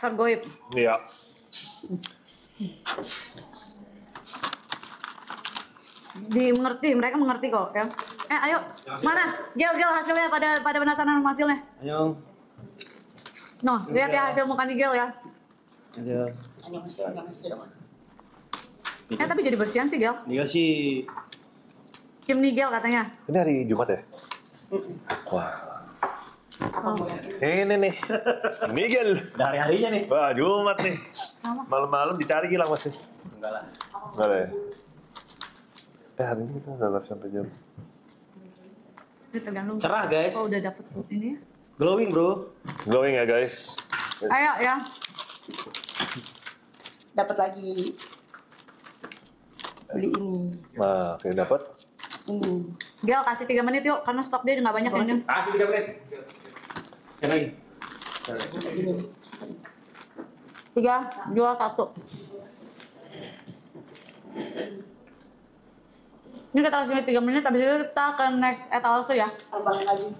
pasar goib. Iya. Mereka mengerti kok ya. Ayo, mana? Gel hasilnya pada penasaran sama hasilnya. Ayo. Noh, lihat ya hasil mukanya Gel ya. Ayo. Tapi jadi bersihan sih Gel. Dia sih Kim Nigel katanya. Ini hari Jumat ya? Wah. Ini nih. Miguel. dari harinya nih. Wah, Jumat nih. Malam-malam dicari hilang masih. Enggak lah. Enggak lah ya? Hari ini kita udah live sampai jam. Ini tergantung. Cerah guys. Oh udah dapet ini. Glowing bro. Glowing ya guys. Ayo ya. Dapat lagi. Beli ini. Nah, kayak dapat. Ini. Gel kasih 3 menit yuk karena stok dia nggak banyak ini. Kasih 3 menit. Yang lagi. Gini. 3, 2, 1. Ini kita kasih 3 menit, habis itu kita ke next etalase ya. Tambahan lagi.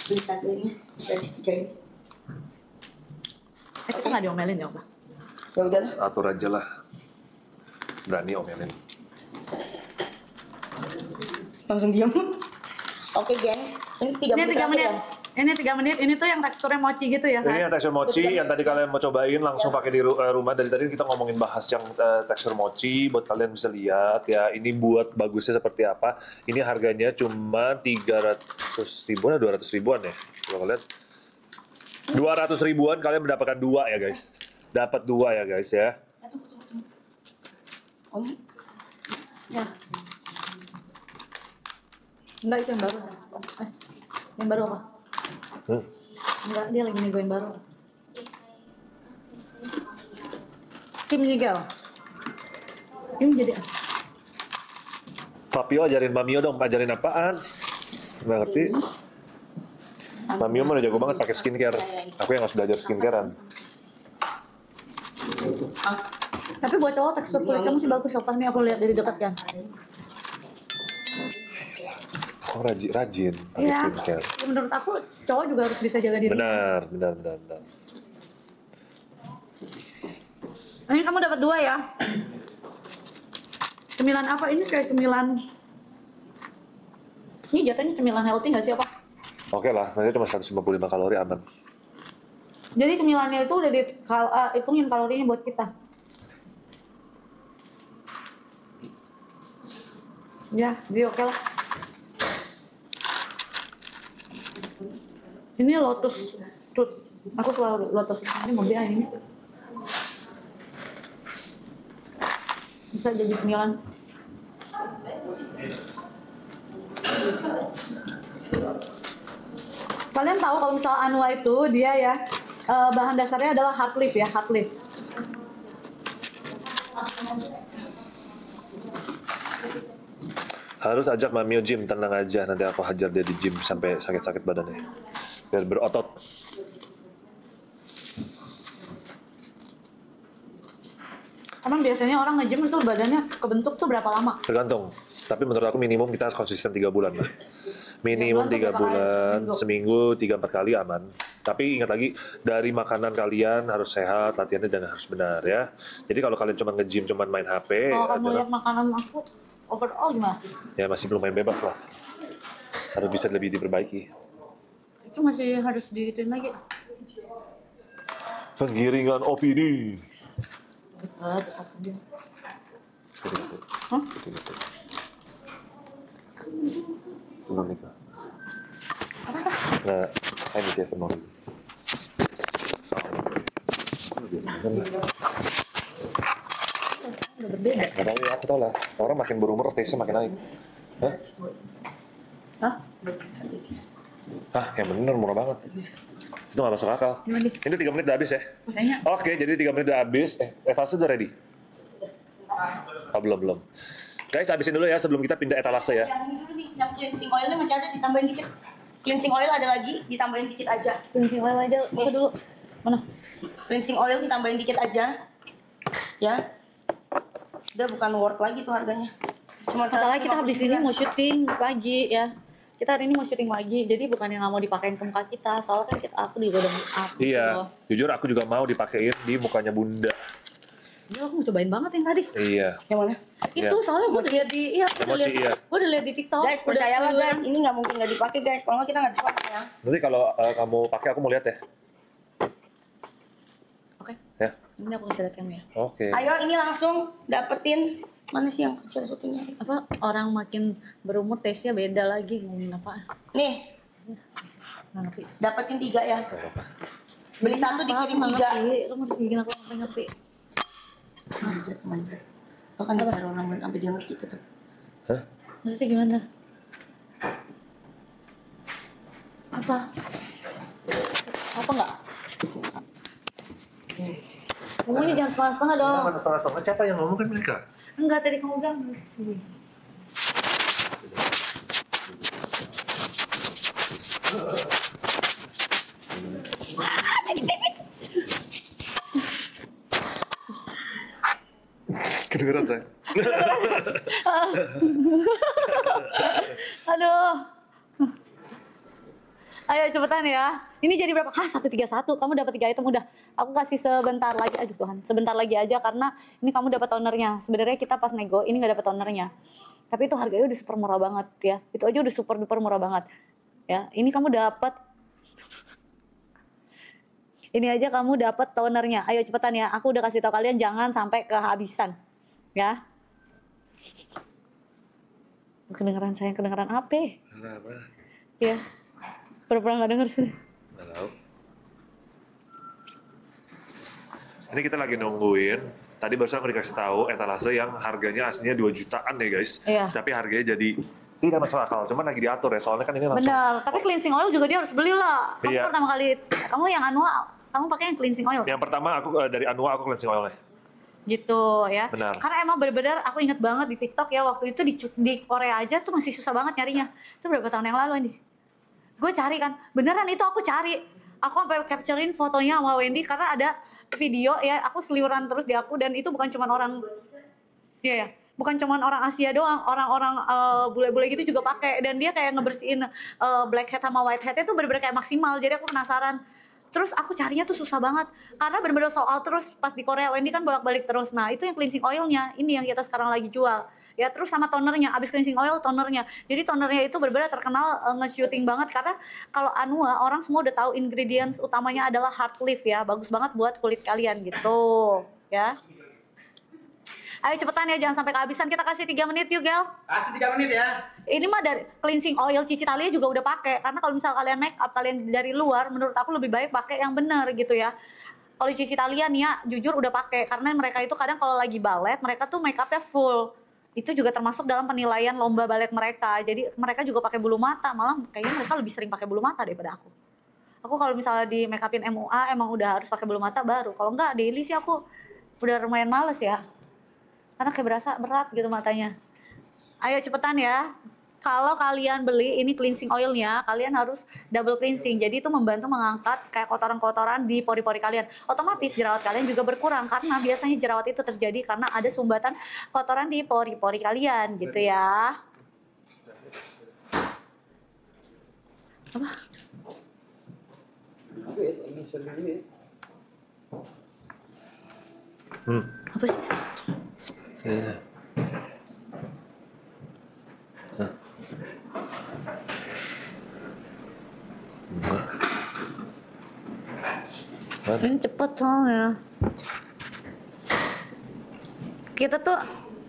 Beli satu ini. Dari 3 ini. Kita nggak diomelin ya, Pak? Ya udahlah. Atur aja lah. Berani omelin. Langsung diam. Oke, gengs. Ini 3 Ini menit. 3 menit. Ya? Ini 3 menit. Ini tuh yang teksturnya mochi gitu ya, Ini Say? yang tekstur mochi yang tadi kalian mau cobain langsung pakai di rumah. Dari tadi kita ngomongin bahas yang tekstur mochi buat kalian bisa lihat ya. Ini buat bagusnya seperti apa. Ini harganya cuma 300 ribuan atau 200 ribuan ya. Kalau kalian 200 ribuan kalian mendapatkan 2 ya guys. Dapat 2 ya guys ya. Oh, ini. Ya. Enggak, itu yang baru. Yang baru apa? Enggak, dia lagi nego yang baru. Kim Nigel. Ini jadi Papio ajarin Mamio dong, ajarin apaan? Nggak ngerti. Mamio mah udah jago banget pakai skincare. Aku yang harus belajar skincarean. tapi buat cowok tekstur kulit kamu sih bagus sopan nih aku lihat dari dekat kan. Aku rajin pakai Iya. skincare. Ya, menurut aku cowok juga harus bisa jaga diri. Benar. Ini kamu dapat 2 ya. Cemilan apa ini kayak cemilan? Ini jatuhnya cemilan healthy nggak sih apa? Oke lah, nanti cuma 155 kalori aman. Jadi cemilannya itu udah hitungin kalorinya buat kita. Ya, jadi oke lah. Ini Lotus Fruit. Aku selalu Lotus. Ini mobilnya ini. Bisa jadi cemilan. Kalian tahu kalau misal Anua itu dia ya bahan dasarnya adalah hard leaf ya, hard leaf. Harus ajak Mamio gym, tenang aja. Nanti aku hajar dia di gym sampai sakit-sakit badannya. Biar berotot. Emang biasanya orang nge-gym itu badannya kebentuk tuh berapa lama? Tergantung. Tapi menurut aku minimum kita harus konsisten 3 bulan lah. Minimum 3 bulan, seminggu 3-4 kali aman. Tapi ingat lagi, dari makanan kalian harus sehat, latihannya dan harus benar ya. Jadi kalau kalian cuma nge-gym, cuma main HP, Kalau kamu lihat makanan aku overall gimana? ya masih belum main bebas lah. Harus bisa lebih diperbaiki. Itu masih harus diituin lagi. Penggiringan opini. Dekat dia. Gitu. Hah? Gitu. Itu belum nikah. Apa? Nah, saya mikir penuh. Udah berbeda. Gak tahu ya, aku tau lah. Orang makin berumur, taste-nya makin naik. Hah? Hah? Hah, yang bener murah banget. Itu gak masuk akal. Gimana, Di? Ini 3 menit udah habis ya? Kayaknya. Oke, jadi 3 menit udah habis. Etalase udah ready? Oh, belum. Guys, habisin dulu ya sebelum kita pindah etalase ya. Yang ini dulu nih, yang cleansing oilnya masih ada, ditambahin dikit. Cleansing oil ada lagi, ditambahin dikit aja. Cleansing oil aja, buka dulu. Mana? Cleansing oil ditambahin dikit aja. Ya. Udah bukan worth lagi tuh harganya. Cuma Masalahnya kita habis ini mau syuting lagi ya. Kita hari ini mau syuting lagi, jadi bukan yang nggak mau dipakein ke muka kita, soalnya kan aku juga udah make up. Iya, Gitu. jujur aku juga mau dipakein di mukanya Bunda. Ya, aku mau cobain banget yang tadi. Iya. Yang mana? Itu soalnya gue udah lihat di, Mochi, iya. gue udah lihat di TikTok. Guys, udah percayalah keluyuran. guys, ini nggak mungkin nggak dipakai guys. Kalau nggak kita nggak jual ya. Nanti kalau kamu pakai aku mau lihat ya. Oke, Ya. ini aku kasih lihat kamu ya. Oke. Ayo ini langsung dapetin mana sih yang kecil satunya? Apa orang makin berumur taste-nya beda lagi ngomongin apa? Nih, Nggak ngerti. dapetin 3 ya. Beli satu dikirim Nggak 3. ngerti. Kamu harus bikin aku sampai ngerti. Oh my god. Lo kan ditaruh orang sampai dia ngerti tetep. Hah? Maksudnya gimana? Apa? Apa enggak? Ngomongnya jangan setengah-setengah dong. Mana setengah-setengah? Siapa yang ngomong kan mereka? Enggak, tadi kamu bilang. Kedengeran saya. Aduh. Ayo cepetan ya. Ini jadi berapa? 131. Kamu dapat 3 item udah. Aku kasih sebentar lagi. Aduh Tuhan, sebentar lagi aja karena ini kamu dapat tonernya. Sebenarnya kita pas nego ini nggak dapat tonernya. Tapi itu harganya udah super murah banget ya. Itu aja udah super duper murah banget. Ya, ini kamu dapat ini aja kamu dapat tonernya. Ayo cepetan ya. Aku udah kasih tahu kalian jangan sampai kehabisan. Ya. Kedengeran saya, kedengeran apa? Kenapa? Ya. Pura-pura nggak denger sih. Nggak tahu. Ini kita lagi nungguin. Tadi barusan aku dikasih tahu etalase yang harganya aslinya 2 jutaan ya guys. Iya. Tapi harganya jadi tidak masuk akal. Cuman lagi diatur ya. Soalnya kan ini langsung. Benar, tapi cleansing oil juga dia harus beli lah. Kamu Iya. pertama kali, kamu yang Anua, kamu pakai yang cleansing oil. Yang pertama aku dari Anua aku cleansing oilnya. Gitu ya. Benar. Karena emang bener-bener aku inget banget di TikTok ya waktu itu di Korea aja tuh masih susah banget nyarinya. Itu berapa tahun yang lalu nih? Gue cari kan, beneran itu aku cari. Aku sampai capturein fotonya sama Wendy karena ada video ya, aku seliweran terus di aku dan itu bukan cuma orang, iya ya, bukan cuma orang Asia doang, orang-orang bule-bule gitu juga pakai dan dia kayak ngebersihin black head sama white head itu bener-bener kayak maksimal. Jadi aku penasaran. Terus aku carinya tuh susah banget karena bener-bener sold out terus pas di Korea. Wendy kan bolak-balik terus. Nah itu yang cleansing oilnya, ini yang kita sekarang lagi jual. Ya terus sama tonernya, abis cleansing oil tonernya. Jadi tonernya itu bener-bener terkenal nge-shooting banget karena kalau Anua orang semua udah tahu ingredients utamanya adalah hard lift ya. Bagus banget buat kulit kalian gitu ya. Ayo cepetan ya, jangan sampai kehabisan. Kita kasih 3 menit yuk, Gel. Kasih 3 menit ya. Ini mah dari cleansing oil Cici Talia juga udah pakai. Karena kalau misal kalian make up kalian dari luar, menurut aku lebih baik pakai yang benar gitu ya. Kalau Cici Talia nih ya, jujur udah pakai. Karena mereka itu kadang kalau lagi balet, mereka tuh make upnya full. Itu juga termasuk dalam penilaian lomba balet mereka. Jadi mereka juga pakai bulu mata. Malah kayaknya mereka lebih sering pakai bulu mata daripada aku. Aku kalau misalnya di make upin MUA emang udah harus pakai bulu mata baru. Kalau enggak daily sih aku udah lumayan males ya. Karena kayak berasa berat gitu matanya. Ayo cepetan ya. Kalau kalian beli ini cleansing oilnya, kalian harus double cleansing. Jadi itu membantu mengangkat kayak kotoran-kotoran di pori-pori kalian. Otomatis jerawat kalian juga berkurang karena biasanya jerawat itu terjadi karena ada sumbatan kotoran di pori-pori kalian gitu ya. Apa? Apa sih? Ini cepet soalnya. Kita tuh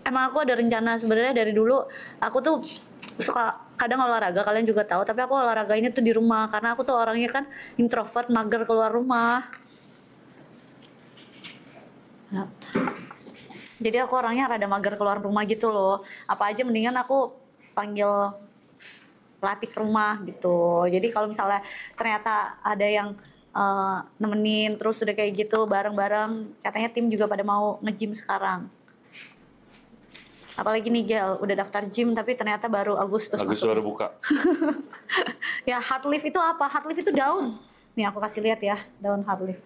emang aku ada rencana sebenarnya dari dulu. Aku tuh suka kadang olahraga, kalian juga tahu. Tapi aku olahraganya tuh di rumah karena aku tuh orangnya kan introvert, mager keluar rumah. Ya. Jadi aku orangnya rada mager keluar rumah gitu loh. Apa aja mendingan aku panggil pelatih ke rumah gitu. Jadi kalau misalnya ternyata ada yang nemenin terus udah kayak gitu bareng-bareng, katanya tim juga pada mau nge-gym sekarang. Apalagi nih Gel, udah daftar gym tapi ternyata baru Agustus Baru buka. Ya hard lift itu apa? Hard lift itu daun. Nih aku kasih lihat ya, daun hard lift.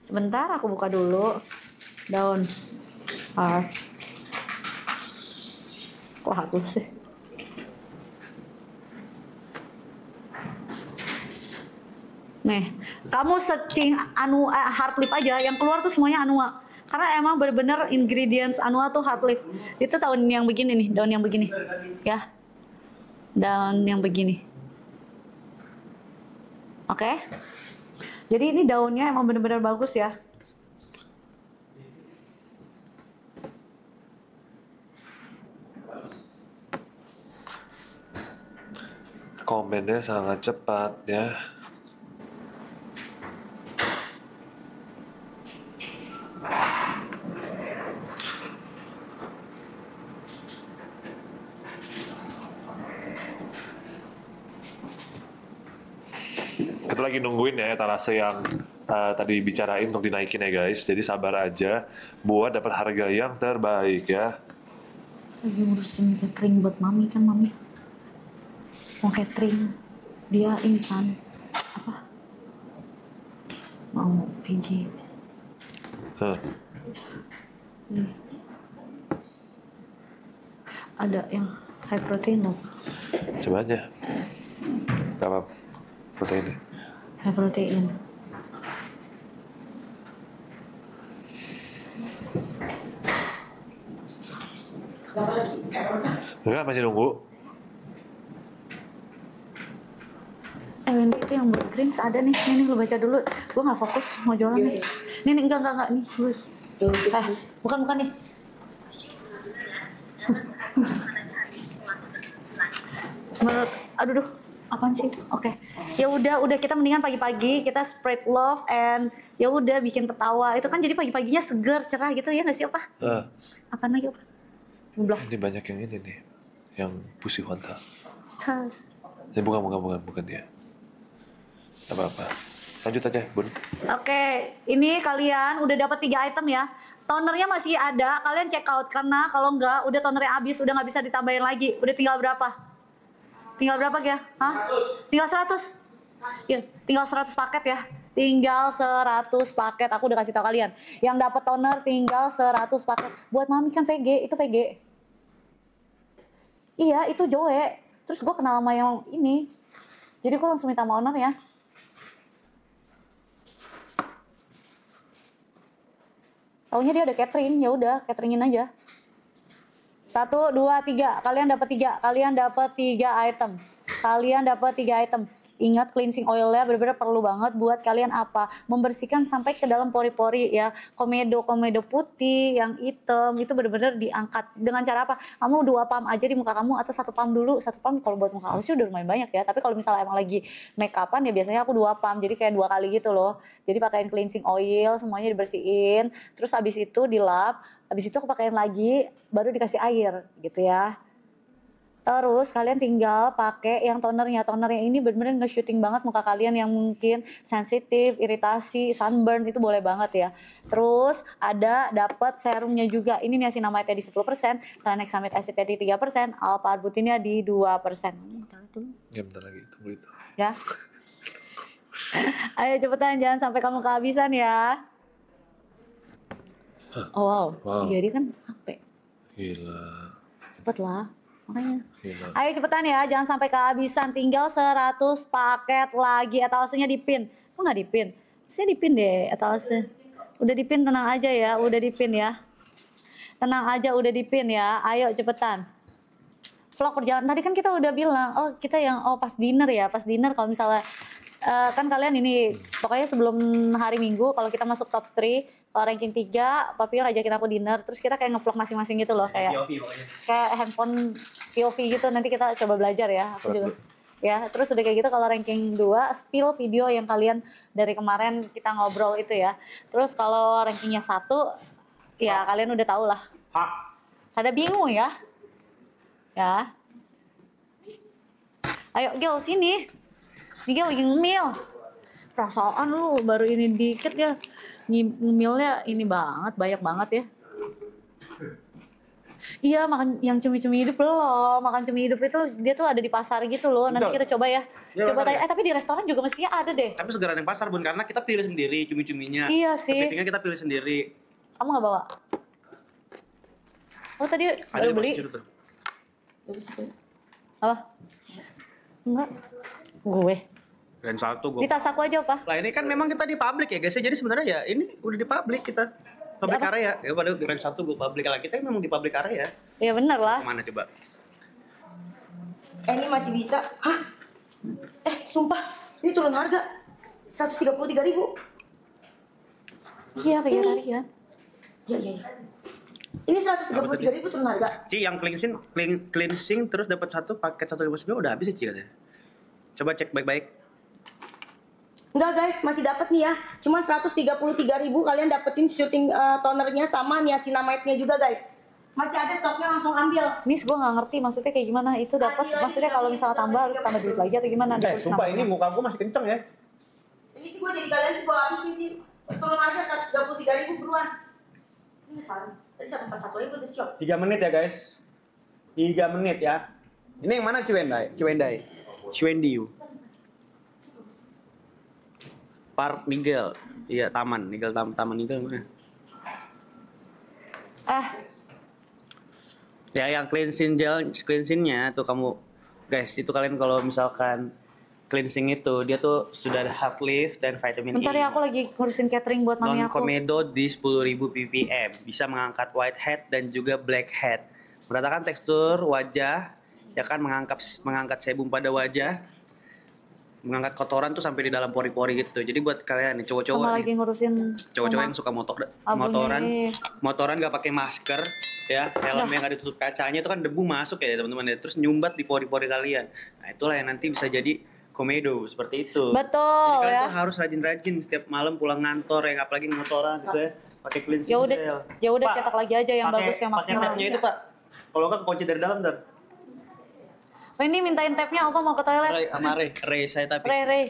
Sebentar aku buka dulu daun. Heart. Kok hapus sih? Nih, kamu searching heart leaf aja, yang keluar tuh semuanya Anua. Karena emang bener-bener ingredients Anua tuh heart leaf. Itu daun yang begini nih, daun yang begini. Ya. Daun yang begini. Oke. Jadi ini daunnya emang bener-bener bagus ya. Komennya sangat cepat ya. Kita lagi nungguin ya etalase yang tadi bicarain untuk dinaikin ya guys. Jadi sabar aja buat dapat harga yang terbaik ya. Lagi ngurusin catering buat mami kan, mami mau catering. Dia ini kan apa, mau VG. Ada yang high protein loh. Coba aja. Gak apa-apa. Proteinnya. High protein. Berapa lagi? Errornya? Enggak, masih nunggu. Wendy itu yang buat greens ada nih. Nih lu baca dulu. Gua nggak fokus mau jualan nih. Nih enggak nih. Bukan nih. Menurut, aduh, apaan sih? Oke. Ya udah kita mendingan pagi-pagi kita spread love and ya udah bikin ketawa. Itu kan jadi pagi-paginya seger, cerah gitu ya nggak sih apa? Apaan lagi apa? Goblok. Ini banyak yang ini nih, yang pusi wanta. Tas. Bukan dia. Apa-apa. Lanjut aja, Bun. Oke, ini kalian udah dapat 3 item ya. Tonernya masih ada, kalian check out karena kalau enggak udah tonernya habis, udah nggak bisa ditambahin lagi. Udah tinggal berapa? Tinggal berapa ya? Hah? Tinggal 100. Ya, tinggal 100 paket ya. Tinggal 100 paket. Aku udah kasih tahu kalian. Yang dapat toner tinggal 100 paket. Buat mami kan VG, itu VG. Iya, itu Joe. Terus gue kenal sama yang ini. Jadi gue langsung minta sama owner ya. Taunya dia ada catering, ya udah cateringin aja. 1, 2, 3. Kalian dapat 3. Kalian dapat 3 item. Kalian dapat 3 item. Ingat cleansing oilnya benar-benar perlu banget buat kalian apa? Membersihkan sampai ke dalam pori-pori ya. Komedo putih, yang hitam itu benar-benar diangkat. Dengan cara apa? Kamu 2 pump aja di muka kamu atau 1 pump dulu. 1 pump kalau buat muka halus sih udah lumayan banyak ya. Tapi kalau misalnya emang lagi make upan ya biasanya aku 2 pump. Jadi kayak 2 kali gitu loh. Jadi pakaiin cleansing oil, semuanya dibersihin. Terus habis itu dilap. Habis itu aku pakaiin lagi, baru dikasih air gitu ya. Terus kalian tinggal pakai yang tonernya. Tonernya ini bener-bener nge-shooting banget muka kalian yang mungkin sensitif, iritasi, sunburn itu boleh banget ya. Terus ada dapat serumnya juga. Ini niacinamide di 10%, tranexamide acidnya di 3%, alpha-arbutinnya di 2%. Ya bentar lagi, tunggu itu. Ya. Ayo cepetan, jangan sampai kamu kehabisan ya. Oh wow. Iya dia kan HP. Gila. Cepet lah. Makanya. Gila. Ayo cepetan ya, jangan sampai kehabisan. Tinggal 100 paket lagi. Etalasenya dipin. Kok nggak dipin? Saya dipin deh etalase. Udah dipin, tenang aja ya. Udah dipin ya. Tenang aja, udah dipin ya. Ayo cepetan. Vlog perjalanan. Tadi kan kita udah bilang, oh kita yang pas dinner ya. Pas dinner kalau misalnya kan kalian ini pokoknya sebelum hari Minggu kalau kita masuk top 3, kalau ranking 3, Papi ngajakin aku dinner, terus kita kayak ngevlog masing-masing gitu loh, kayak kayak handphone POV gitu. Nanti kita coba belajar ya, aku juga. Ya, terus udah kayak gitu kalau ranking 2, spill video yang kalian dari kemarin kita ngobrol itu ya. Terus kalau rankingnya 1, ya kalian udah tau lah. Ada bingung ya. Ya. Ayo Gil, sini. Gil lagi ngemil. Perasaan lu baru ini dikit ya. Ngemilnya ini banget, banyak banget ya. Iya, makan yang cumi-cumi hidup loh. Makan cumi hidup itu dia tuh ada di pasar gitu loh. Nanti kita coba ya. Coba tanya. Tapi di restoran juga mestinya ada deh. Tapi segera yang pasar Bun, karena kita pilih sendiri cumi-cuminya. Iya sih. Kepitingnya kita pilih sendiri. Kamu nggak bawa? Oh tadi Ada baru di beli? posisi itu tuh. Dari situ. Apa? Enggak. Gue. Grand Salto gue. Di tas aku aja apa? Lah ini kan memang kita di publik ya guys. Jadi sebenarnya ya ini udah di publik kita. Public Apa? area. Ya pada Grand Salto gue publik. Lah kita memang di public area. Ya bener lah. Kemana coba? Ini masih bisa. Hah? Sumpah. Ini turun harga. 133.000. Iya vegetarian. Iya. Ini 133.000 turun harga. Ci yang cleansing terus dapat satu paket 159 udah habis sih Ci katanya. Coba cek baik-baik. Enggak guys, masih dapat nih ya. Cuma 133.000 kalian dapetin shooting tonernya sama niacinamide-nya juga guys. Masih ada stoknya, langsung ambil. Miss gue nggak ngerti maksudnya kayak gimana itu dapat. Masih lagi, Maksudnya kalau misalnya tambah harus tambah duit lagi atau gimana? Sumpah ini muka gue masih kenceng ya. Ini sih gue jadi kalian sih gue habisin sih. Turun harga 133.000 buruan. Ini salah. Tadi 141 aja gue udah siap. 3 menit ya guys. 3 menit ya. Ini yang mana Ciwendai. Ciwendiu. Park Nigel. Iya, Taman Nigel Taman Nigel mana? Ya yang cleansingnya tuh kamu guys, itu kalian kalau misalkan cleansing itu dia tuh sudah ada hard lift dan vitamin Bentar E. ya aku lagi ngurusin catering buat mami Non aku. komedo di 10.000 ppm, bisa mengangkat whitehead dan juga blackhead. Meratakan tekstur wajah, ya kan mengangkat sebum pada wajah, mengangkat kotoran tuh sampai di dalam pori-pori gitu. Jadi buat kalian nih cowok-cowok Sama nih, lagi ngurusin cowok-cowok yang rumah. suka Abangnya. motoran gak pakai masker ya, helmnya nggak ditutup kacanya itu kan debu masuk ya teman-teman ya, terus nyumbat di pori-pori kalian. Nah itulah yang nanti bisa jadi komedo seperti itu. Betul Jadi kalian ya. tuh harus rajin-rajin setiap malam pulang ngantor ya, apalagi motoran gitu ya, pakai cleansing Ya udah, gel. ya udah Pak, cetak lagi aja yang pakai- bagus yang pakai maksimal. tapnya itu Pak, kalau nggak kunci dari dalam ntar. Oh, ini mintain tapnya apa mau ke toilet? Ray sama Ray saya tapi. Ray.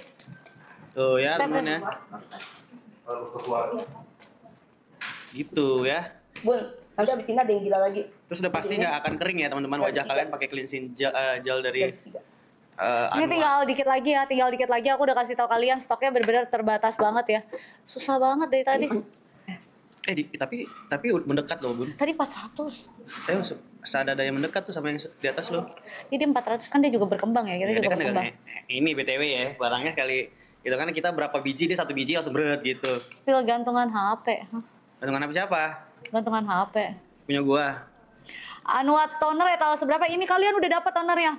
Tuh ya Tap, teman ya. Harus keluar. Gitu ya. Bun, nanti abis ini ada yang gila lagi. Terus udah pasti nggak akan kering ya teman-teman, wajah kalian pakai cleansing gel dari Garis 3. Ini Anwar. tinggal dikit lagi ya, tinggal dikit lagi aku udah kasih tahu kalian stoknya benar-benar terbatas banget ya. Susah banget dari tadi. Tapi mendekat loh Bun. Tadi 400. Saya seadanya mendekat tuh sama yang di atas loh. Ini 400 kan dia juga berkembang ya, kita Ya, dia juga kan berkembang. ini BTW ya, barangnya sekali itu kan kita berapa biji, dia 1 biji langsung berat gitu. Tinggal gantungan HP. Hah? Gantungan apa siapa? Gantungan HP. Punya gua. Anwar toner ya tahu seberapa? Ini kalian udah dapat tonernya?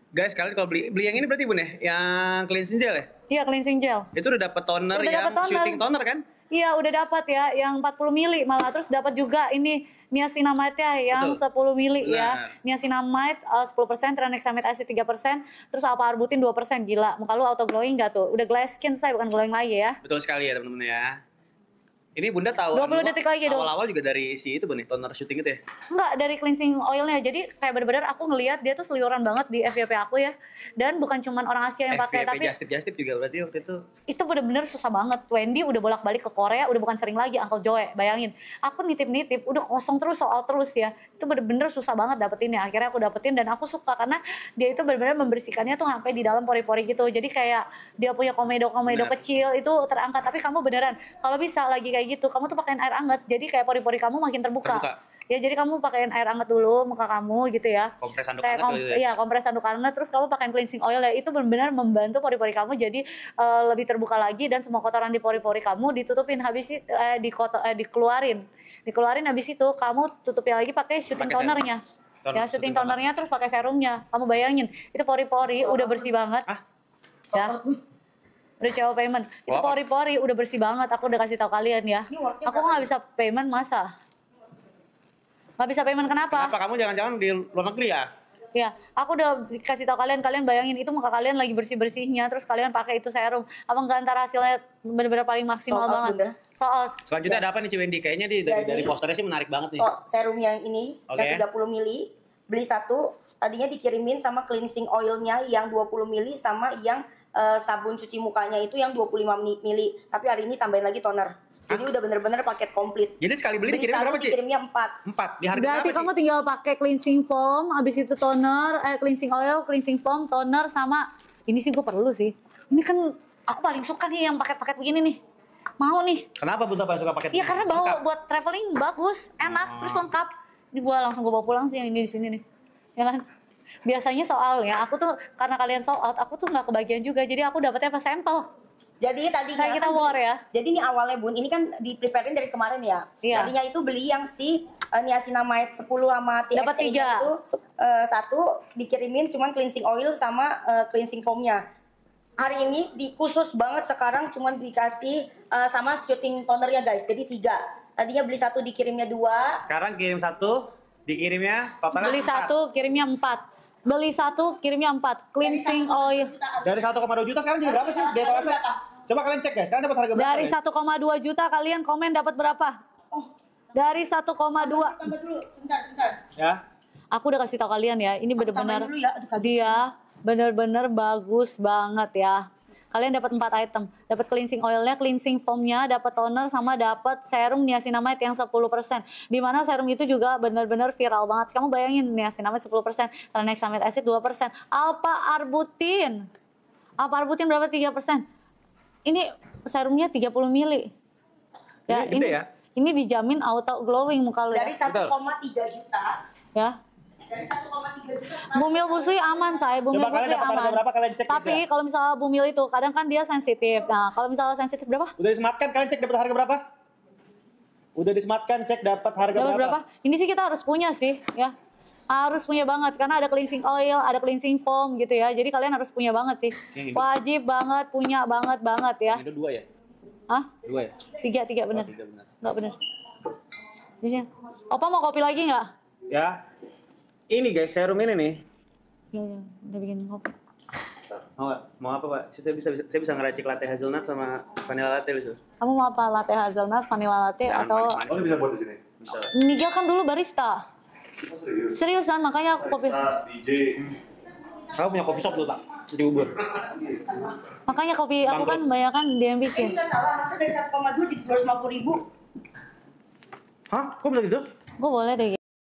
Guys, kalian kalau beli yang ini berarti Bun ya, yang cleansing gel ya? Iya, cleansing gel. Itu udah dapat toner Udah yang dapet toner. shooting toner kan? Iya, udah dapat ya, yang 40 mili malah. Terus dapat juga ini niacinamide-nya yang Betul. 10 mili ya. Benar. Niacinamide 10%, tranexamide acid 3%, terus alpha-arbutin 2%. Gila, muka lu auto glowing gak tuh? Udah glowing skin saya, bukan glowing lagi ya. Betul sekali ya teman-teman ya. Ini Bunda tahu 20 detik lagi dong. awal-awal juga dari si itu Bun, toner shooting itu ya. Enggak, dari cleansing oilnya. Jadi kayak bener-bener aku ngelihat dia tuh seliuran banget di FYP aku ya. Dan bukan cuman orang Asia yang pakai, tapi Justip juga berarti waktu itu. bener-bener susah banget. Wendy udah bolak-balik ke Korea, udah bukan sering lagi Uncle Joe. Bayangin, aku nitip-nitip, udah kosong terus soal terus ya. Itu bener-bener susah banget dapetinnya. Akhirnya aku dapetin dan aku suka karena dia itu bener-bener membersihkannya tuh sampai di dalam pori-pori gitu. Jadi kayak dia punya komedo-komedo Bener. kecil itu terangkat. Tapi kamu beneran, kalau bisa lagi kayak gitu, kamu tuh pakein air hangat. Jadi kayak pori-pori kamu makin terbuka. Ya jadi kamu pakein air hangat dulu muka kamu gitu ya. Kompres handuk Kayak hangat gitu ya. iya, kompres handuk hangat, terus kamu pakai cleansing oil ya, itu benar-benar membantu pori-pori kamu jadi lebih terbuka lagi dan semua kotoran di pori-pori kamu ditutupin, habis itu dikeluarin habis itu kamu tutupin lagi pakai shooting Pakai tonernya. Toner, Ya shooting tonernya terus pakai serumnya. Kamu bayangin, itu pori-pori udah bersih banget. Hah? Ya. Udah coba payment. Itu Wow. pori-pori udah bersih banget. Aku udah kasih tahu kalian ya. Ini worknya Aku nggak bisa payment masa? Nggak bisa payment kenapa? Kenapa kamu jangan-jangan di luar negeri ya? Ya, aku udah kasih tahu kalian bayangin itu muka kalian lagi bersih-bersihnya, terus kalian pakai itu serum. Apa enggak antara hasilnya benar-benar paling maksimal Sold out, banget? Bunda. Soal Selanjutnya ada apa nih Ciwendi? Kayaknya dari Jadi- posternya sih menarik banget nih. Oh, serum yang ini Oke. yang 30 mili, beli satu, tadinya dikirimin sama cleansing oilnya yang 20 mili sama yang sabun cuci mukanya itu yang 25 mili. Tapi hari ini tambahin lagi toner. Jadi udah bener-bener paket komplit. Jadi sekali beli dikirim satu berapa Ci? dikirimnya 4. 4. Di harga berarti berapa kamu Ci? tinggal pakai cleansing foam, habis itu toner, cleansing oil, cleansing foam, toner sama ini sih gue perlu sih. Ini kan aku paling suka nih yang paket-paket begini nih. Mau nih. Kenapa Bunda paling suka paket Iya karena bawa lengkap? buat traveling bagus, enak, terus lengkap. Ini langsung gue bawa pulang sih yang ini di sini nih. Ya kan? Biasanya soalnya aku tuh karena kalian sold out, aku tuh nggak kebagian juga. Jadi aku dapetnya pas sampel. Jadi tadinya Kayak kita war ya. Jadi ini awalnya Bun, ini kan di preparein dari kemarin ya. Iya. Tadinya itu beli yang si niacinamide 10 sama Dapat TXA 3. itu satu dikirimin cuman cleansing oil sama cleansing foamnya. Hari ini khusus banget sekarang cuman dikasih sama shooting toner ya guys. Jadi 3. Tadinya beli 1 dikirimnya 2. Sekarang kirim 1, dikirimnya totalnya Beli 4. 1 kirimnya 4. Beli 1 kirimnya 4. Cleansing oil. Dari 1,2 juta sekarang jadi berapa sih? Di etalase? Coba kalian cek guys, kalian dapat harga berapa? Dari guys? 1,2 juta kalian komen dapat berapa? Oh, Dari 1,2. tambah dulu, sebentar. Ya. Aku udah kasih tahu kalian ya, ini benar-benar tambahin dulu ya. Aduh, kaget. dia benar-benar bagus banget ya. Kalian dapat 4 item, dapat cleansing oilnya, cleansing foamnya, dapat toner sama dapat serum niacinamide yang 10%. Dimana serum itu juga benar-benar viral banget. Kamu bayangin niacinamide 10%, tranexamic acid 2%, alpha arbutin. Alpha arbutin berapa? 3%. Ini serumnya 30 mili. Ya, Ini gede ya? Ini dijamin auto glowing muka lu. Dari Ya. 1,3 juta. Ya. Dari 1,3 juta. Bumil busui aman, saya. Bumil Coba kalian busui dapat harga aman. berapa, kalian cek, guys, Tapi ya. kalau misalnya bumil itu kadang kan dia sensitif. Nah, kalau misalnya sensitif berapa? Udah disematkan, kalian cek dapat harga berapa? Udah disematkan, cek dapat harga Dapat berapa? berapa? Ini sih kita harus punya sih, ya. Harus punya banget karena ada cleansing oil, ada cleansing foam gitu ya. Jadi kalian harus punya banget sih. Yang ini? Wajib banget punya banget ya. Ini 2 ya? Hah? 2 ya? 3 bener. Oh, 3 benar. Enggak bener. Di sini. Opa mau kopi lagi nggak? Ya. Ini guys, serum ini nih. Ya, udah bikin kopi. Mau apa Pak? Saya bisa ngeracik latte hazelnut sama vanilla latte bisa. Kamu mau apa? Latte hazelnut, vanilla latte, Jangan atau manis-manis. Oh, ini bisa buat di sini. Bisa. Miguel kan dulu barista. Oh, serius. Seriusan, makanya aku kopi. DJ. Saya punya coffee shop dulu Pak, di Ubud. Makanya kopi aku kan kebanyakan dia yang Ini bikin. nggak salah, maksudnya dari 1,2 jadi 250.000. Hah? Kok bisa gitu? Gue boleh deh.